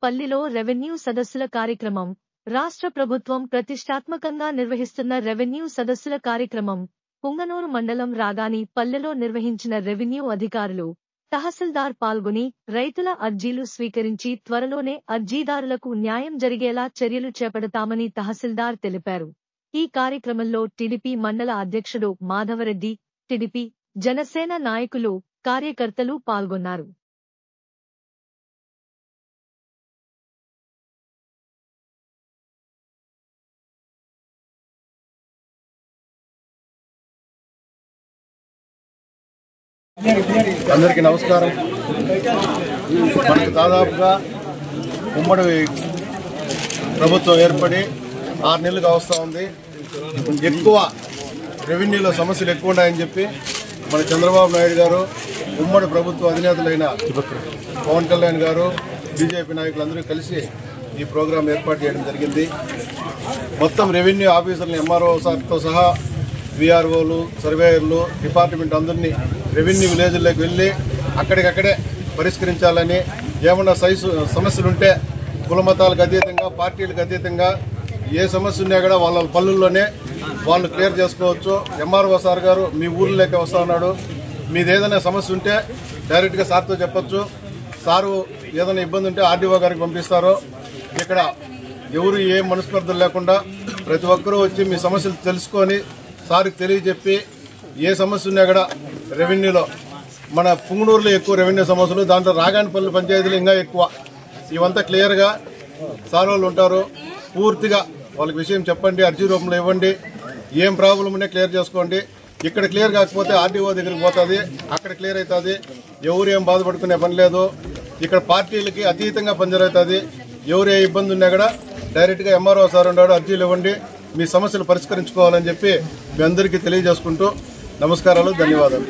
పల్లిలో revenue సదస్సుల కార్యక్రమం. రాష్ట్ర ప్రభుత్వం ప్రతిష్టాత్మకంగా నిర్వహిస్తున్న రెవెన్యూ సదస్సుల కార్యక్రమం పుంగనూరు మండలం రాగాని పల్లెలో నిర్వహించిన రెవెన్యూ అధికారులు, తహసీల్దార్ పాల్గొని రైతుల అర్జీలు స్వీకరించి త్వరలోనే అర్జీదారులకు న్యాయం జరిగేలా చర్యలు చేపడతామని తహసీల్దార్ తెలిపారు. ఈ కార్యక్రమంలో టీడీపీ మండల అధ్యక్షుడు మాధవరెడ్డి, టీడీపీ, జనసేన నాయకులు, కార్యకర్తలు పాల్గొన్నారు. అందరికీ నమస్కారం. మనకు దాదాపుగా ఉమ్మడి ప్రభుత్వం ఏర్పడి 6 నెలలుగా వస్తూ ఉంది. ఎక్కువ రెవెన్యూలో సమస్యలు ఎక్కువ ఉన్నాయని చెప్పి మన చంద్రబాబు నాయుడు గారు, ఉమ్మడి ప్రభుత్వ అధినేతలైన పవన్ కళ్యాణ్ గారు, బీజేపీ నాయకులందరూ కలిసి ఈ ప్రోగ్రాం ఏర్పాటు చేయడం జరిగింది. మొత్తం రెవెన్యూ ఆఫీసర్లు, ఎంఆర్ఓ సార్తో సహా వీఆర్ఓలు, సర్వేయర్లు, డిపార్ట్మెంట్ అందరినీ రెవెన్యూ విలేజ్లోకి వెళ్ళి అక్కడికక్కడే పరిష్కరించాలని, ఏమన్నా సమస్యలుంటే కులమతాలకు అతీతంగా, పార్టీలకు అతీతంగా ఏ సమస్య ఉన్నా కూడా వాళ్ళ పనుల్లోనే వాళ్ళు క్లియర్ చేసుకోవచ్చు. ఎంఆర్ఓ సార్ గారు మీ ఊర్లోకి వస్తా ఉన్నాడు. మీది ఏదైనా సమస్య ఉంటే డైరెక్ట్గా సార్తో చెప్పొచ్చు. సారు ఏదైనా ఇబ్బంది ఉంటే ఆర్డీఓ గారికి పంపిస్తారు. ఇక్కడ ఎవరు ఏ మనస్పర్ధలు లేకుండా ప్రతి ఒక్కరూ వచ్చి మీ సమస్యలు తెలుసుకొని సార్కి తెలియజెప్పి ఏ సమస్య ఉన్నా కూడా రెవెన్యూలో, మన పుంగనూరులో ఎక్కువ రెవెన్యూ సమస్యలు, దాంట్లో రాగానిపల్లి పంచాయతీలు ఇంకా ఎక్కువ. ఇవంతా క్లియర్గా సార్ వాళ్ళు ఉంటారు. పూర్తిగా వాళ్ళకి విషయం చెప్పండి, అర్జీ రూపంలో ఇవ్వండి, ఏం ప్రాబ్లం ఉన్నా క్లియర్ చేసుకోండి. ఇక్కడ క్లియర్ కాకపోతే ఆర్డీఓ దగ్గరికి పోతుంది, అక్కడ క్లియర్ అవుతుంది. ఎవరు ఏం బాధపడుకునే పని లేదు. ఇక్కడ పార్టీలకి అతీతంగా పనిజరుగుతుంది. ఎవరు ఏ ఇబ్బంది ఉన్నా కూడా డైరెక్ట్గా ఎంఆర్ఓ సార్ ఉన్నాడు, అర్జీలు ఇవ్వండి, మీ సమస్యలు పరిష్కరించుకోవాలని చెప్పి మీ అందరికీ తెలియజేసుకుంటూ నమస్కారాలు, ధన్యవాదాలు.